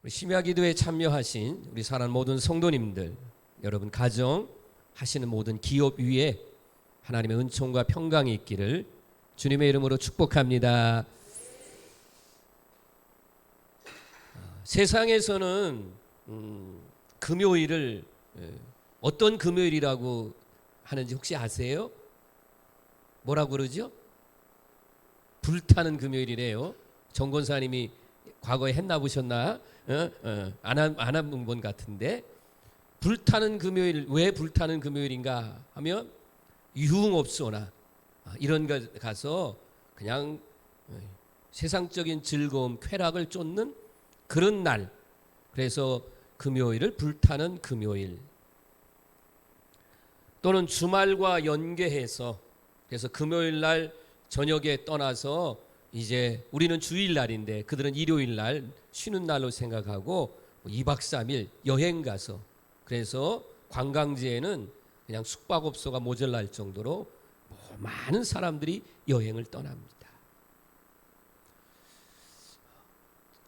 우리 심야 기도에 참여하신 우리 사랑하는 모든 성도님들, 여러분 가정 하시는 모든 기업 위에 하나님의 은총과 평강이 있기를 주님의 이름으로 축복합니다. 세상에서는 금요일을 어떤 금요일이라고 하는지 혹시 아세요? 뭐라고 그러죠? 불타는 금요일이래요. 정 권사님이 과거에 했나 보셨나? 안 한 분 같은데, 불타는 금요일, 왜 불타는 금요일인가 하면 유흥업소나 이런 데 가서 그냥 세상적인 즐거움, 쾌락을 쫓는 그런 날, 그래서 금요일을 불타는 금요일, 또는 주말과 연계해서 그래서 금요일 날 저녁에 떠나서 이제 우리는 주일 날인데 그들은 일요일 날 쉬는 날로 생각하고 2박 3일 여행 가서, 그래서 관광지에는 그냥 숙박업소가 모자랄 정도로 많은 사람들이 여행을 떠납니다.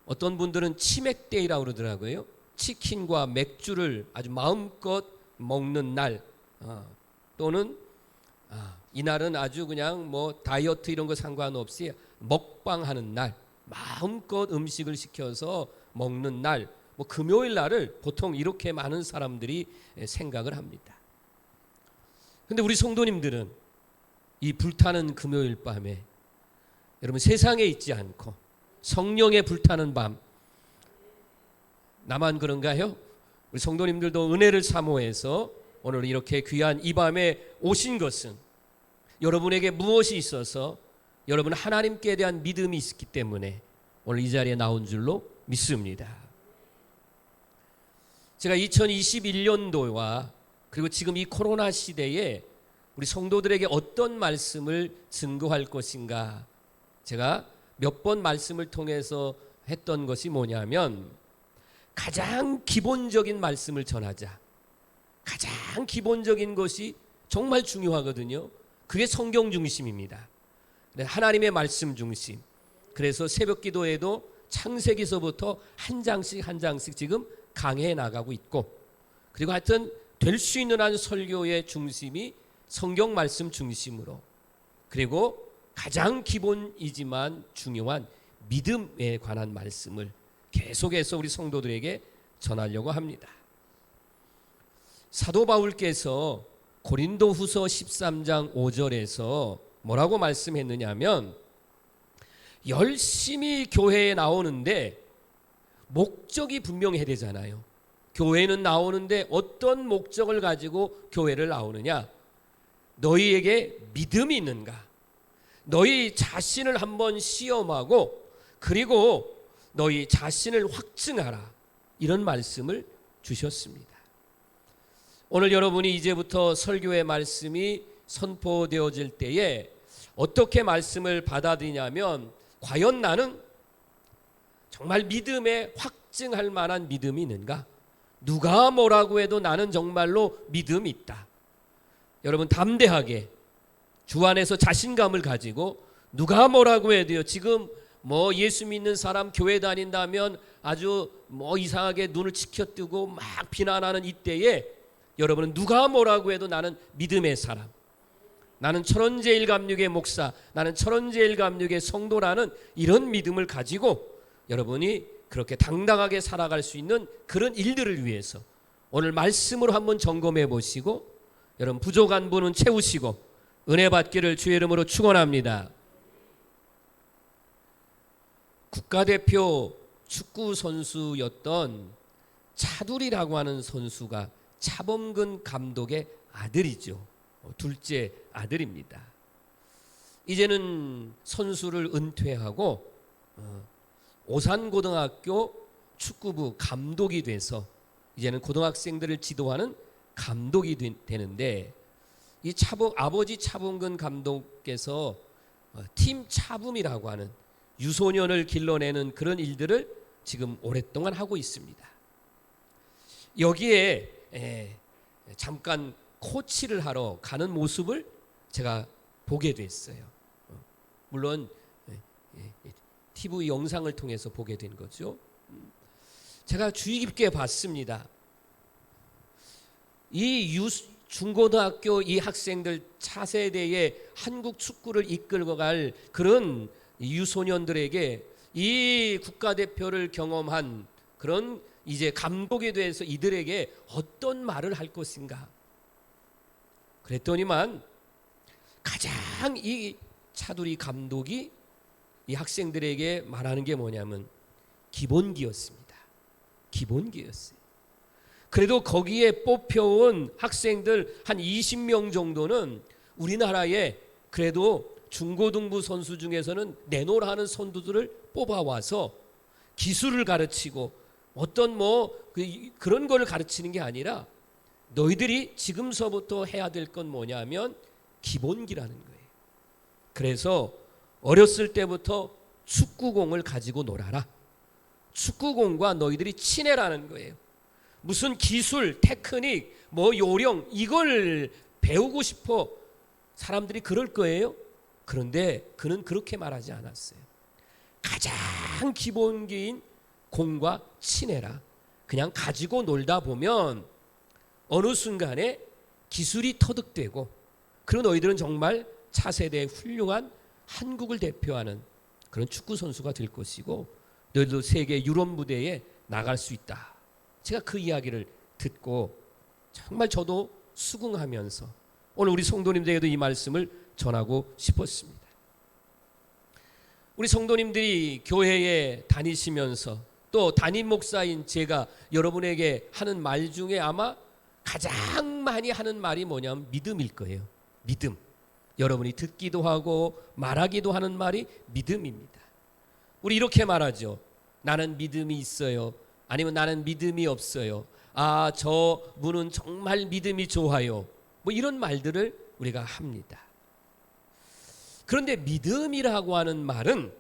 어떤 분들은 치맥데이라고 그러더라고요. 치킨과 맥주를 아주 마음껏 먹는 날, 또는 이날은 아주 그냥 뭐 다이어트 이런 거 상관없이 먹방하는 날, 마음껏 음식을 시켜서 먹는 날, 뭐 금요일 날을 보통 이렇게 많은 사람들이 생각을 합니다. 근데 우리 성도님들은 이 불타는 금요일 밤에 여러분 세상에 있지 않고 성령의 불타는 밤, 나만 그런가요? 우리 성도님들도 은혜를 사모해서 오늘 이렇게 귀한 이 밤에 오신 것은 여러분에게 무엇이 있어서 여러분 하나님께 대한 믿음이 있기 때문에 오늘 이 자리에 나온 줄로 믿습니다. 제가 2021년도와 그리고 지금 이 코로나 시대에 우리 성도들에게 어떤 말씀을 증거할 것인가, 제가 몇 번 말씀을 통해서 했던 것이 뭐냐면, 가장 기본적인 말씀을 전하자. 가장 기본적인 것이 정말 중요하거든요. 그게 성경 중심입니다. 하나님의 말씀 중심. 그래서 새벽 기도에도 창세기서부터 한 장씩 한 장씩 지금 강해해 나가고 있고, 그리고 하여튼 될 수 있는 한 설교의 중심이 성경 말씀 중심으로, 그리고 가장 기본이지만 중요한 믿음에 관한 말씀을 계속해서 우리 성도들에게 전하려고 합니다. 사도 바울께서 고린도후서 13장 5절에서 뭐라고 말씀했느냐 하면, 열심히 교회에 나오는데 목적이 분명해야 되잖아요. 교회는 나오는데 어떤 목적을 가지고 교회를 나오느냐? 너희에게 믿음이 있는가? 너희 자신을 한번 시험하고 그리고 너희 자신을 확증하라, 이런 말씀을 주셨습니다. 오늘 여러분이 이제부터 설교의 말씀이 선포되어질 때에 어떻게 말씀을 받아들이냐면, 과연 나는 정말 믿음에 확증할 만한 믿음이 있는가? 누가 뭐라고 해도 나는 정말로 믿음이 있다. 여러분 담대하게 주 안에서 자신감을 가지고, 누가 뭐라고 해도요, 지금 뭐 예수 믿는 사람 교회 다닌다면 아주 뭐 이상하게 눈을 치켜뜨고 막 비난하는 이때에 여러분은 누가 뭐라고 해도 나는 믿음의 사람, 나는 천원제일감육의 목사, 나는 천원제일감육의 성도라는 이런 믿음을 가지고 여러분이 그렇게 당당하게 살아갈 수 있는 그런 일들을 위해서 오늘 말씀으로 한번 점검해 보시고, 여러분 부족한 분은 채우시고 은혜 받기를 주의 이름으로 축원합니다. 국가대표 축구 선수였던 차두리라고 하는 선수가 차범근 감독의 아들이죠. 둘째 아들입니다. 이제는 선수를 은퇴하고 오산고등학교 축구부 감독이 돼서 이제는 고등학생들을 지도하는 감독이 되는데, 이 아버지 차범근 감독께서 팀 차붐이라고 하는 유소년을 길러내는 그런 일들을 지금 오랫동안 하고 있습니다. 여기에 잠깐 코치를 하러 가는 모습을 제가 보게 됐어요. 물론 TV 영상을 통해서 보게 된 거죠. 제가 주의 깊게 봤습니다. 이 중고등학교 이 학생들 차세대의 한국 축구를 이끌고 갈 그런 유소년들에게 이 국가대표를 경험한 그런 이제 감독에 대해서 이들에게 어떤 말을 할 것인가. 그랬더니만 가장 이 차두리 감독이 이 학생들에게 말하는 게 뭐냐면 기본기였습니다. 기본기였어요. 그래도 거기에 뽑혀온 학생들 한 20명 정도는 우리나라에 그래도 중고등부 선수 중에서는 내노라 하는 선수들을 뽑아와서 기술을 가르치고 어떤 그런 걸 가르치는 게 아니라 너희들이 지금서부터 해야 될 건 뭐냐면 기본기라는 거예요. 그래서 어렸을 때부터 축구공을 가지고 놀아라. 축구공과 너희들이 친해라는 거예요. 무슨 기술, 테크닉, 요령 이걸 배우고 싶어 사람들이 그럴 거예요. 그런데 그는 그렇게 말하지 않았어요. 가장 기본기인 공과 친해라. 그냥 가지고 놀다 보면 어느 순간에 기술이 터득되고 그런 너희들은 정말 차세대의 훌륭한 한국을 대표하는 그런 축구 선수가 될 것이고 너희도 세계 유럽 무대에 나갈 수 있다. 제가 그 이야기를 듣고 정말 저도 수긍하면서 오늘 우리 성도님들에게도 이 말씀을 전하고 싶었습니다. 우리 성도님들이 교회에 다니시면서 또 담임 목사인 제가 여러분에게 하는 말 중에 아마 가장 많이 하는 말이 뭐냐면 믿음일 거예요. 믿음. 여러분이 듣기도 하고 말하기도 하는 말이 믿음입니다. 우리 이렇게 말하죠. 나는 믿음이 있어요. 아니면 나는 믿음이 없어요. 아, 저 분은 정말 믿음이 좋아요. 이런 말들을 우리가 합니다. 그런데 믿음이라고 하는 말은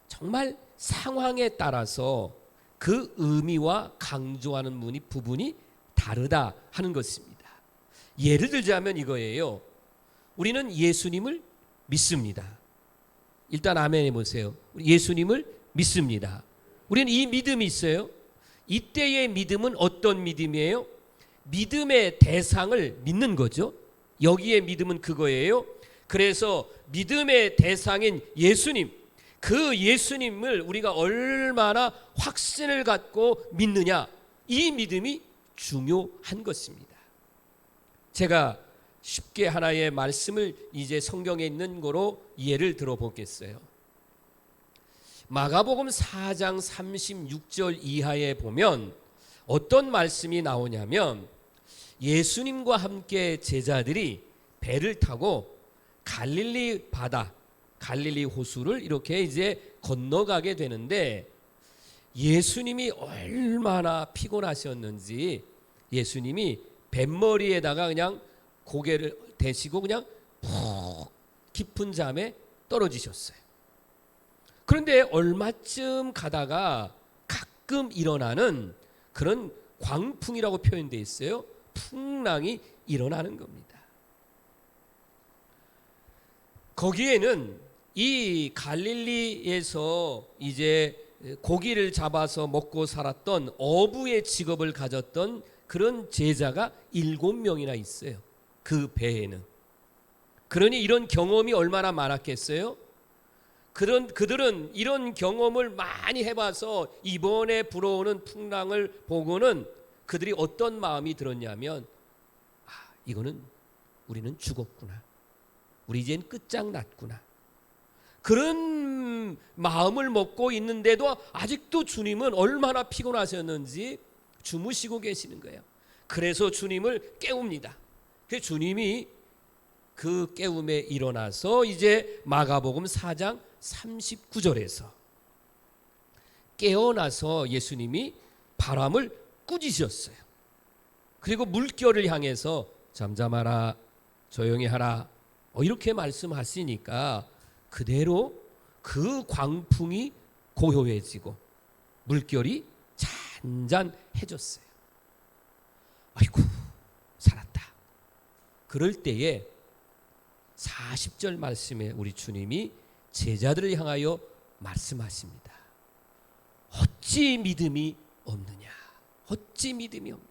정말 상황에 따라서 그 의미와 강조하는 부분이 다르다 하는 것입니다. 예를 들자면 이거예요. 우리는 예수님을 믿습니다. 일단 아멘 해보세요. 예수님을 믿습니다. 우리는 이 믿음이 있어요. 이때의 믿음은 어떤 믿음이에요? 믿음의 대상을 믿는 거죠. 여기에 믿음은 그거예요. 그래서 믿음의 대상인 예수님, 그 예수님을 우리가 얼마나 확신을 갖고 믿느냐, 이 믿음이 중요한 것입니다. 제가 쉽게 하나의 말씀을 이제 성경에 있는 거로 예를 들어보겠어요. 마가복음 4장 36절 이하에 보면 어떤 말씀이 나오냐면 예수님과 함께 제자들이 배를 타고 갈릴리 바다, 갈릴리 호수를 이렇게 이제 건너가게 되는데 예수님이 얼마나 피곤하셨는지 예수님이 뱃머리에다가 그냥 고개를 대시고 그냥 푹 깊은 잠에 떨어지셨어요. 그런데 얼마쯤 가다가 가끔 일어나는 그런 광풍이라고 표현되어 있어요. 풍랑이 일어나는 겁니다. 거기에는 이 갈릴리에서 이제 고기를 잡아서 먹고 살았던 어부의 직업을 가졌던 그런 제자가 7명이나 있어요. 그 배에는. 그러니 이런 경험이 얼마나 많았겠어요? 그들은 이런 경험을 많이 해봐서 이번에 불어오는 풍랑을 보고는 그들이 어떤 마음이 들었냐면 이거는 우리는 죽었구나. 우리 이젠 끝장났구나. 그런 마음을 먹고 있는데도 아직도 주님은 얼마나 피곤하셨는지 주무시고 계시는 거예요. 그래서 주님을 깨웁니다. 그래서 주님이 그 깨움에 일어나서 이제 마가복음 4장 39절에서 깨어나서 예수님이 바람을 꾸짖으셨어요. 그리고 물결을 향해서 잠잠하라, 조용히 하라, 이렇게 말씀하시니까 그대로 그 광풍이 고요해지고 물결이 잔잔해졌어요. 아이고, 살았다. 그럴 때에 40절 말씀에 우리 주님이 제자들을 향하여 말씀하십니다. 어찌 믿음이 없느냐? 어찌 믿음이 없느냐?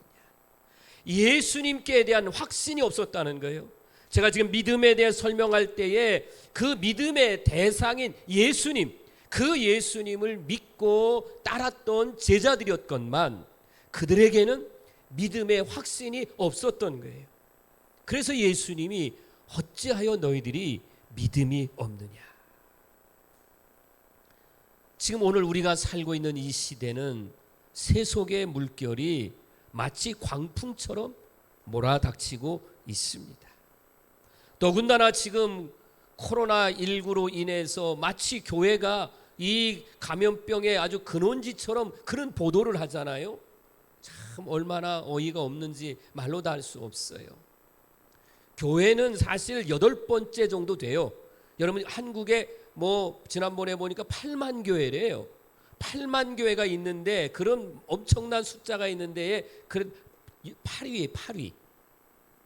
예수님께 대한 확신이 없었다는 거예요. 제가 지금 믿음에 대해 설명할 때에 그 믿음의 대상인 예수님, 그 예수님을 믿고 따랐던 제자들이었건만 그들에게는 믿음의 확신이 없었던 거예요. 그래서 예수님이 어찌하여 너희들이 믿음이 없느냐? 지금 오늘 우리가 살고 있는 이 시대는 세속의 물결이 마치 광풍처럼 몰아닥치고 있습니다. 더군다나 지금 코로나19로 인해서 마치 교회가 이 감염병의 아주 근원지처럼 그런 보도를 하잖아요. 참 얼마나 어이가 없는지 말로 다 할 수 없어요. 교회는 사실 8번째 정도 돼요. 여러분 한국에 지난번에 보니까 8만 교회래요. 8만 교회가 있는데 그런 엄청난 숫자가 있는데 8위에 8위.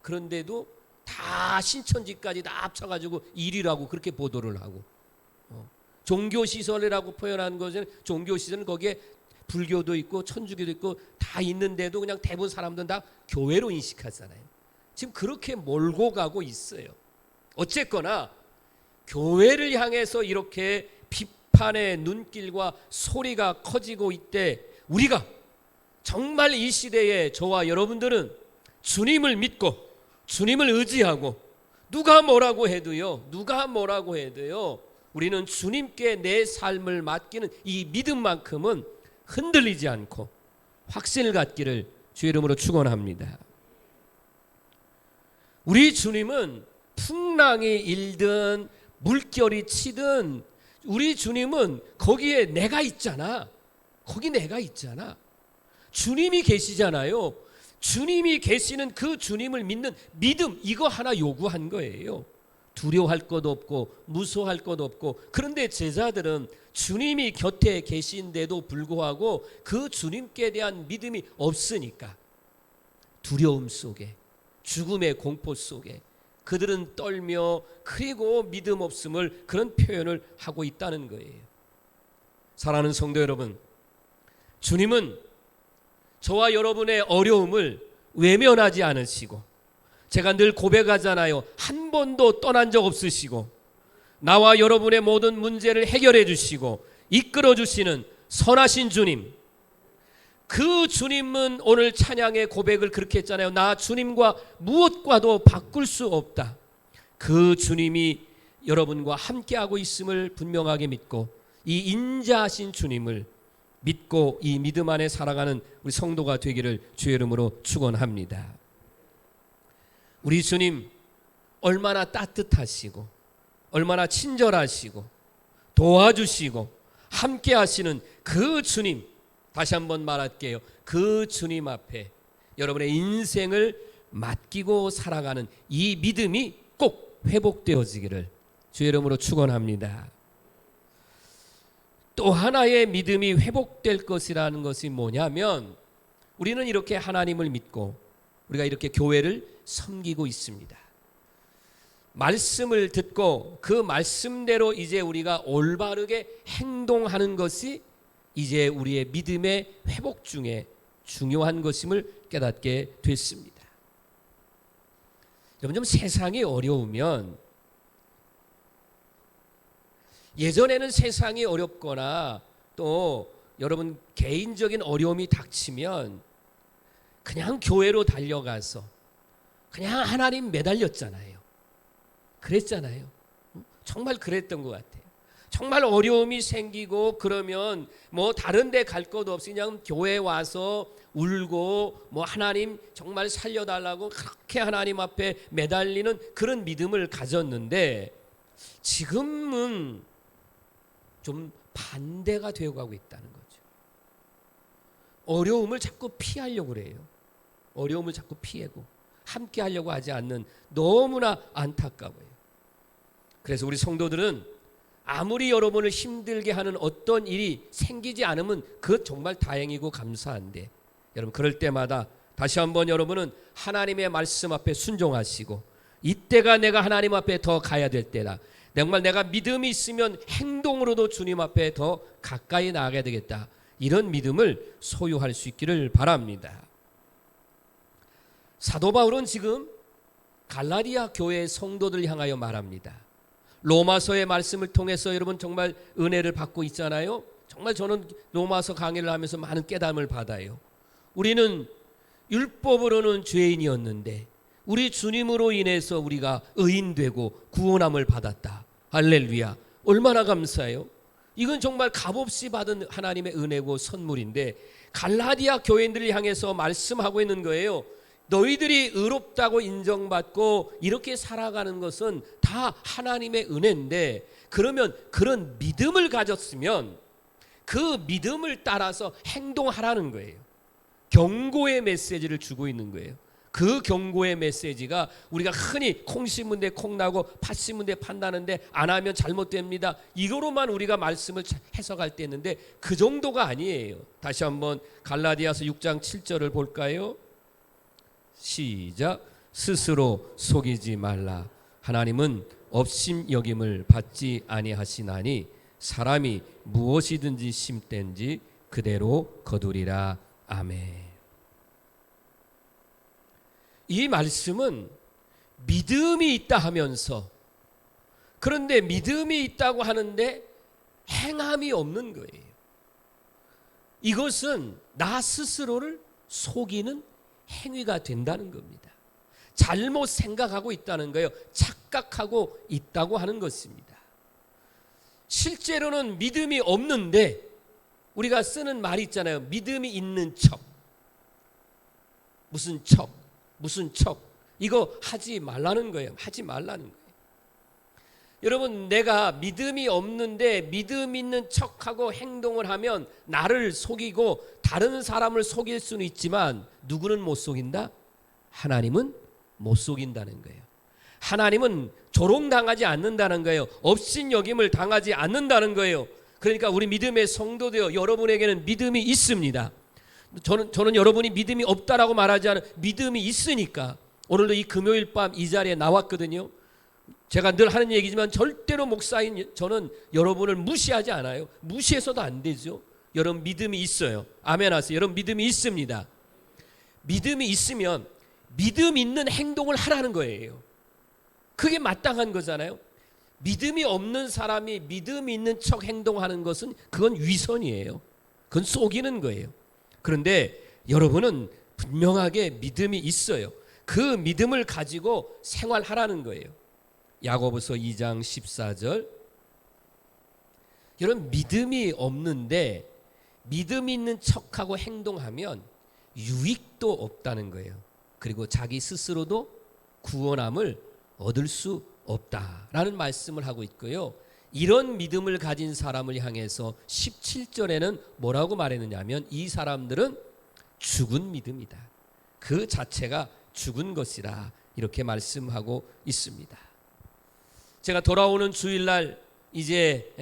그런데도 다 신천지까지 다 합쳐가지고 1위라고 그렇게 보도를 하고 종교시설이라고 표현한 것은 종교시설은 거기에 불교도 있고 천주교도 있고 다 있는데도 그냥 대부분 사람들은 다 교회로 인식하잖아요. 지금 그렇게 몰고 가고 있어요. 어쨌거나 교회를 향해서 이렇게 비판의 눈길과 소리가 커지고 있대 우리가 정말 이 시대에 저와 여러분들은 주님을 믿고 주님을 의지하고 누가 뭐라고 해도요 우리는 주님께 내 삶을 맡기는 이 믿음만큼은 흔들리지 않고 확신을 갖기를 주의 이름으로 축원합니다. 우리 주님은 풍랑이 일든 물결이 치든 우리 주님은 거기에 내가 있잖아. 거기 내가 있잖아. 주님이 계시잖아요. 주님이 계시는 그 주님을 믿는 믿음 이거 하나 요구한 거예요. 두려워할 것도 없고 무서워할 것도 없고 그런데 제자들은 주님이 곁에 계신데도 불구하고 그 주님께 대한 믿음이 없으니까 두려움 속에 죽음의 공포 속에 그들은 떨며 그리고 믿음 없음을 그런 표현을 하고 있다는 거예요. 사랑하는 성도 여러분, 주님은 저와 여러분의 어려움을 외면하지 않으시고 제가 늘 고백하잖아요. 한 번도 떠난 적 없으시고 나와 여러분의 모든 문제를 해결해 주시고 이끌어 주시는 선하신 주님, 그 주님은 오늘 찬양의 고백을 그렇게 했잖아요. 나 주님과 무엇과도 바꿀 수 없다. 그 주님이 여러분과 함께하고 있음을 분명하게 믿고 이 인자하신 주님을 믿고 이 믿음 안에 살아가는 우리 성도가 되기를 주의 이름으로 축원합니다. 우리 주님 얼마나 따뜻하시고 얼마나 친절하시고 도와주시고 함께 하시는 그 주님, 다시 한번 말할게요. 그 주님 앞에 여러분의 인생을 맡기고 살아가는 이 믿음이 꼭 회복되어지기를 주의 이름으로 축원합니다. 또 하나의 믿음이 회복될 것이라는 것이 뭐냐면 우리는 이렇게 하나님을 믿고 우리가 이렇게 교회를 섬기고 있습니다. 말씀을 듣고 그 말씀대로 이제 우리가 올바르게 행동하는 것이 이제 우리의 믿음의 회복 중에 중요한 것임을 깨닫게 됐습니다. 여러분 좀 세상이 어려우면 예전에는 세상이 어렵거나 또 여러분 개인적인 어려움이 닥치면 그냥 교회로 달려가서 그냥 하나님 매달렸잖아요. 그랬잖아요. 정말 그랬던 것 같아요. 정말 어려움이 생기고 그러면 다른 데 갈 것도 없이 그냥 교회 와서 울고 하나님 정말 살려달라고 그렇게 하나님 앞에 매달리는 그런 믿음을 가졌는데 지금은 좀 반대가 되어가고 있다는 거죠. 어려움을 자꾸 피하려고 그래요. 어려움을 자꾸 피하고 함께 하려고 하지 않는 너무나 안타까워요. 그래서 우리 성도들은 아무리 여러분을 힘들게 하는 어떤 일이 생기지 않으면 그것 정말 다행이고 감사한데 여러분 그럴 때마다 다시 한번 여러분은 하나님의 말씀 앞에 순종하시고 이때가 내가 하나님 앞에 더 가야 될 때다. 정말 내가 믿음이 있으면 행동으로도 주님 앞에 더 가까이 나아가야 되겠다. 이런 믿음을 소유할 수 있기를 바랍니다. 사도 바울은 지금 갈라디아 교회의 성도들 향하여 말합니다. 로마서의 말씀을 통해서 여러분 정말 은혜를 받고 있잖아요. 정말 저는 로마서 강의를 하면서 많은 깨달음을 받아요. 우리는 율법으로는 죄인이었는데 우리 주님으로 인해서 우리가 의인되고 구원함을 받았다. 할렐루야. 얼마나 감사해요. 이건 정말 값없이 받은 하나님의 은혜고 선물인데 갈라디아 교인들을 향해서 말씀하고 있는 거예요. 너희들이 의롭다고 인정받고 이렇게 살아가는 것은 다 하나님의 은혜인데, 그러면 그런 믿음을 가졌으면 그 믿음을 따라서 행동하라는 거예요. 경고의 메시지를 주고 있는 거예요. 그 경고의 메시지가 우리가 흔히 콩 심은 데 콩 나고 팥 심은 데 팥 나는데 안 하면 잘못됩니다, 이거로만 우리가 말씀을 해석할 때 있는데 그 정도가 아니에요. 다시 한번 갈라디아서 6장 7절을 볼까요? 시작. 스스로 속이지 말라. 하나님은 업신여김을 받지 아니하시나니 사람이 무엇이든지 심든지 그대로 거두리라. 아멘. 이 말씀은 믿음이 있다 하면서, 그런데 믿음이 있다고 하는데 행함이 없는 거예요. 이것은 나 스스로를 속이는 행위가 된다는 겁니다. 잘못 생각하고 있다는 거예요. 착각하고 있다고 하는 것입니다. 실제로는 믿음이 없는데 우리가 쓰는 말이 있잖아요. 믿음이 있는 척. 무슨 척, 무슨 척. 이거 하지 말라는 거예요. 하지 말라는 거예요. 여러분, 내가 믿음이 없는데 믿음 있는 척하고 행동을 하면 나를 속이고 다른 사람을 속일 수는 있지만 누구는 못 속인다? 하나님은 못 속인다는 거예요. 하나님은 조롱당하지 않는다는 거예요. 업신여김을 당하지 않는다는 거예요. 그러니까 우리 믿음의 성도되어 여러분에게는 믿음이 있습니다. 저는 여러분이 믿음이 없다라고 말하지 않은, 믿음이 있으니까 오늘도 이 금요일 밤 이 자리에 나왔거든요. 제가 늘 하는 얘기지만 절대로 목사인 저는 여러분을 무시하지 않아요. 무시해서도 안 되죠. 여러분 믿음이 있어요. 아멘 하세요. 여러분 믿음이 있습니다. 믿음이 있으면 믿음 있는 행동을 하라는 거예요. 그게 마땅한 거잖아요. 믿음이 없는 사람이 믿음 있는 척 행동하는 것은 그건 위선이에요. 그건 속이는 거예요. 그런데 여러분은 분명하게 믿음이 있어요. 그 믿음을 가지고 생활하라는 거예요. 야고보서 2장 14절. 여러분 믿음이 없는데 믿음 있는 척하고 행동하면 유익도 없다는 거예요. 그리고 자기 스스로도 구원함을 얻을 수 없다라는 말씀을 하고 있고요. 이런 믿음을 가진 사람을 향해서 17절에는 뭐라고 말했느냐면 이 사람들은 죽은 믿음이다. 그 자체가 죽은 것이라 이렇게 말씀하고 있습니다. 제가 돌아오는 주일날 이제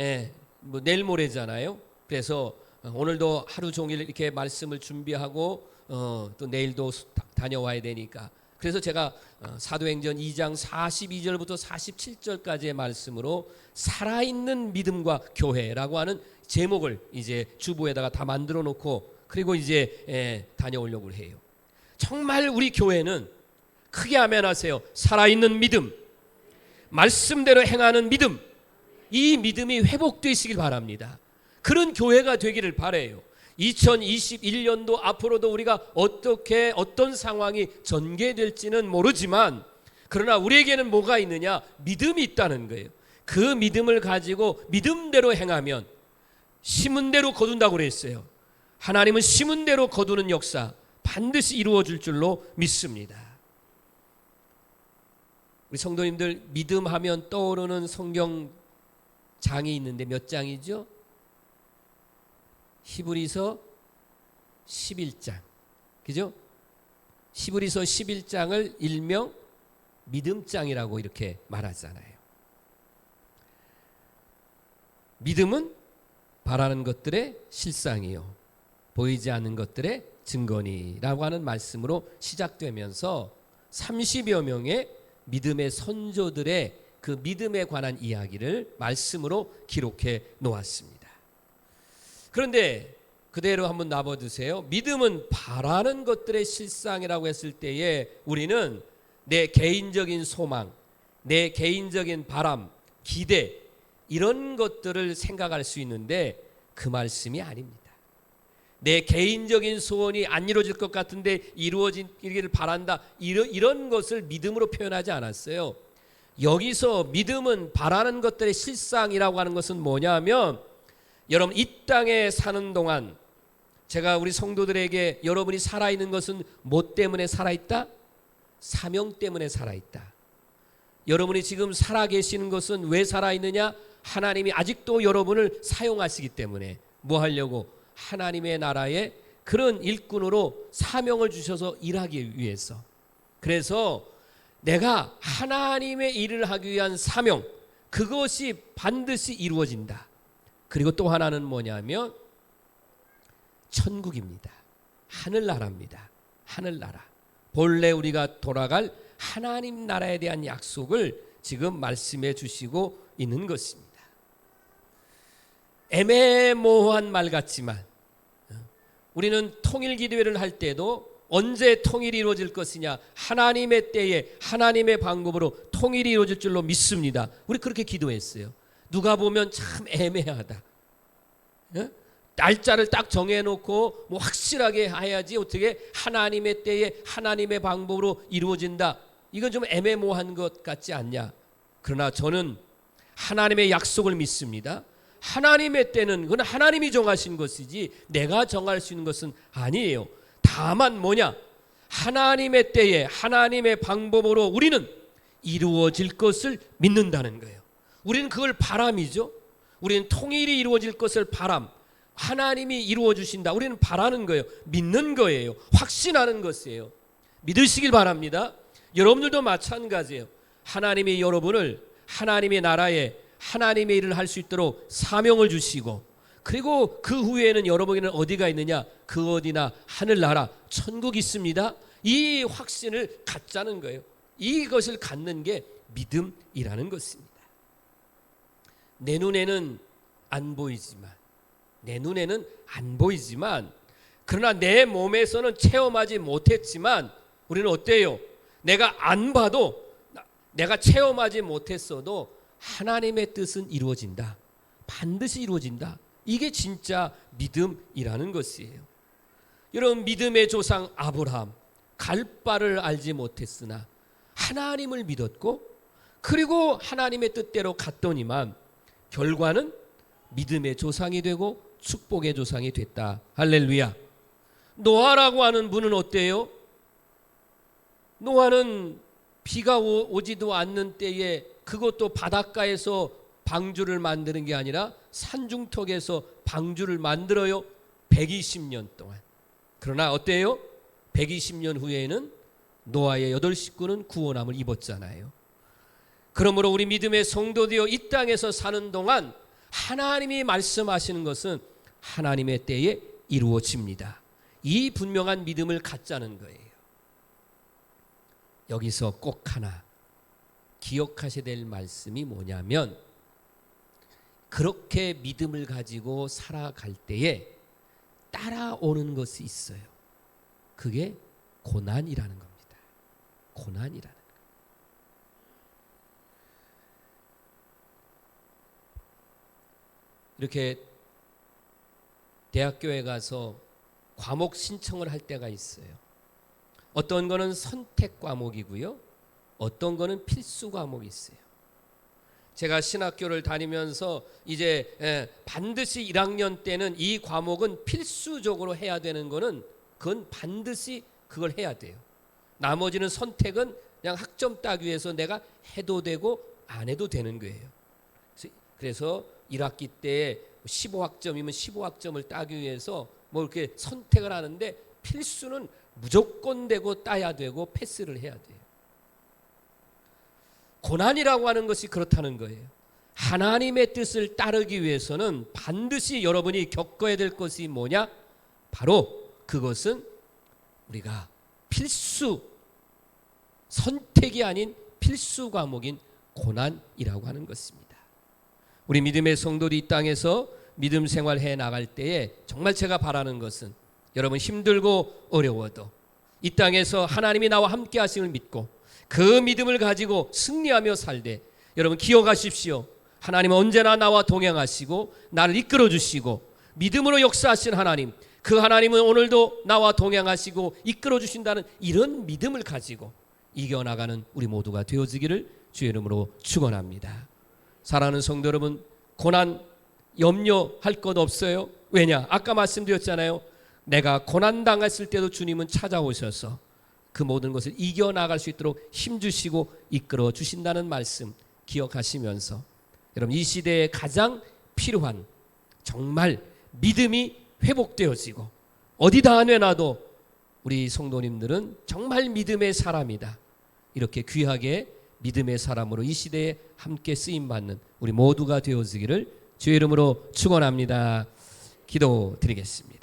내일 모레잖아요. 그래서 오늘도 하루 종일 이렇게 말씀을 준비하고 또 내일도 다녀와야 되니까, 그래서 제가 사도행전 2장 42절부터 47절까지의 말씀으로 살아있는 믿음과 교회라고 하는 제목을 이제 주보에다가 다 만들어 놓고 그리고 이제 다녀오려고 해요. 정말 우리 교회는 크게 아멘하세요. 살아있는 믿음, 말씀대로 행하는 믿음, 이 믿음이 회복되시길 바랍니다. 그런 교회가 되기를 바라요. 2021년도 앞으로도 우리가 어떤 상황이 전개될지는 모르지만 그러나 우리에게는 뭐가 있느냐? 믿음이 있다는 거예요. 그 믿음을 가지고 믿음대로 행하면 심은 대로 거둔다고 그랬어요. 하나님은 심은 대로 거두는 역사 반드시 이루어질 줄로 믿습니다. 우리 성도님들 믿음하면 떠오르는 성경 장이 있는데 몇 장이죠? 히브리서 11장. 그죠? 히브리서 11장을 일명 믿음장이라고 이렇게 말하잖아요. 믿음은 바라는 것들의 실상이요 보이지 않는 것들의 증거니라고 하는 말씀으로 시작되면서 30여 명의 믿음의 선조들의 그 믿음에 관한 이야기를 말씀으로 기록해 놓았습니다. 그런데 그대로 한번 놔봐주세요. 믿음은 바라는 것들의 실상이라고 했을 때에 우리는 내 개인적인 소망, 내 개인적인 바람, 기대 이런 것들을 생각할 수 있는데 그 말씀이 아닙니다. 내 개인적인 소원이 안 이루어질 것 같은데 이루어지기를 바란다, 이런 것을 믿음으로 표현하지 않았어요. 여기서 믿음은 바라는 것들의 실상이라고 하는 것은 뭐냐면, 여러분 이 땅에 사는 동안 제가 우리 성도들에게 여러분이 살아있는 것은 뭐 때문에 살아있다? 사명 때문에 살아있다. 여러분이 지금 살아계시는 것은 왜 살아있느냐? 하나님이 아직도 여러분을 사용하시기 때문에. 뭐 하려고? 하나님의 나라의 그런 일꾼으로 사명을 주셔서 일하기 위해서. 그래서 내가 하나님의 일을 하기 위한 사명, 그것이 반드시 이루어진다. 그리고 또 하나는 뭐냐면 천국입니다. 하늘나라입니다. 하늘나라. 본래 우리가 돌아갈 하나님 나라에 대한 약속을 지금 말씀해 주시고 있는 것입니다. 애매모호한 말 같지만 우리는 통일기도회를 할 때도 언제 통일이 이루어질 것이냐, 하나님의 때에 하나님의 방법으로 통일이 이루어질 줄로 믿습니다. 우리 그렇게 기도했어요. 누가 보면 참 애매하다. 날짜를 딱 정해놓고 뭐 확실하게 해야지 어떻게 하나님의 때에 하나님의 방법으로 이루어진다. 이건 좀 애매모호한 것 같지 않냐. 그러나 저는 하나님의 약속을 믿습니다. 하나님의 때는 그건 하나님이 정하신 것이지 내가 정할 수 있는 것은 아니에요. 다만 뭐냐, 하나님의 때에 하나님의 방법으로 우리는 이루어질 것을 믿는다는 거예요. 우리는 그걸 바람이죠. 우리는 통일이 이루어질 것을 바람, 하나님이 이루어 주신다, 우리는 바라는 거예요. 믿는 거예요. 확신하는 것이에요. 믿으시길 바랍니다. 여러분들도 마찬가지예요. 하나님이 여러분을 하나님의 나라에 하나님의 일을 할 수 있도록 사명을 주시고, 그리고 그 후에는 여러분에게는 어디가 있느냐? 그 어디나 하늘나라 천국이 있습니다. 이 확신을 갖자는 거예요. 이것을 갖는 게 믿음이라는 것입니다. 내 눈에는 안 보이지만 그러나 내 몸에서는 체험하지 못했지만 우리는 어때요? 내가 안 봐도, 내가 체험하지 못했어도 하나님의 뜻은 이루어진다. 반드시 이루어진다. 이게 진짜 믿음이라는 것이에요. 여러분, 믿음의 조상 아브라함, 갈 바를 알지 못했으나 하나님을 믿었고, 그리고 하나님의 뜻대로 갔더니만 결과는 믿음의 조상이 되고 축복의 조상이 됐다. 할렐루야. 노아라고 하는 분은 어때요? 노아는 비가 오지도 않는 때에, 그것도 바닷가에서 방주를 만드는 게 아니라 산중턱에서 방주를 만들어요. 120년 동안. 그러나 어때요? 120년 후에는 노아의 8 식구는 구원함을 입었잖아요. 그러므로 우리 믿음의 성도되어 이 땅에서 사는 동안 하나님이 말씀하시는 것은 하나님의 때에 이루어집니다. 이 분명한 믿음을 갖자는 거예요. 여기서 꼭 하나 기억하셔야 될 말씀이 뭐냐면, 그렇게 믿음을 가지고 살아갈 때에 따라오는 것이 있어요. 그게 고난이라는 겁니다. 고난이라는 것. 이렇게 대학교에 가서 과목 신청을 할 때가 있어요. 어떤 거는 선택 과목이고요, 어떤 거는 필수 과목이 있어요. 제가 신학교를 다니면서 이제 반드시 1학년 때는 이 과목은 필수적으로 해야 되는 거는, 그건 반드시 그걸 해야 돼요. 나머지는 선택은 그냥 학점 따기 위해서 내가 해도 되고 안 해도 되는 거예요. 그래서 1학기 때 15학점이면 15학점을 따기 위해서 뭐 이렇게 선택을 하는데, 필수는 무조건 되고 따야 되고 패스를 해야 돼요. 고난이라고 하는 것이 그렇다는 거예요. 하나님의 뜻을 따르기 위해서는 반드시 여러분이 겪어야 될 것이 뭐냐? 바로 그것은 우리가 필수, 선택이 아닌 필수 과목인 고난이라고 하는 것입니다. 우리 믿음의 성도들이 이 땅에서 믿음 생활해 나갈 때에 정말 제가 바라는 것은 여러분 힘들고 어려워도 이 땅에서 하나님이 나와 함께 하심을 믿고 그 믿음을 가지고 승리하며 살되 여러분 기억하십시오. 하나님은 언제나 나와 동행하시고 나를 이끌어 주시고 믿음으로 역사하신 하나님, 그 하나님은 오늘도 나와 동행하시고 이끌어 주신다는 이런 믿음을 가지고 이겨나가는 우리 모두가 되어지기를 주의 이름으로 축원합니다. 사랑하는 성도 여러분, 고난 염려할 것 없어요. 왜냐? 아까 말씀드렸잖아요. 내가 고난 당했을 때도 주님은 찾아오셔서 그 모든 것을 이겨나갈 수 있도록 힘주시고 이끌어 주신다는 말씀 기억하시면서 여러분 이 시대에 가장 필요한 정말 믿음이 회복되어지고 어디다 내놔도 우리 성도님들은 정말 믿음의 사람이다. 이렇게 귀하게 믿음의 사람으로 이 시대에 함께 쓰임받는 우리 모두가 되어지기를 주의 이름으로 축원합니다. 기도드리겠습니다.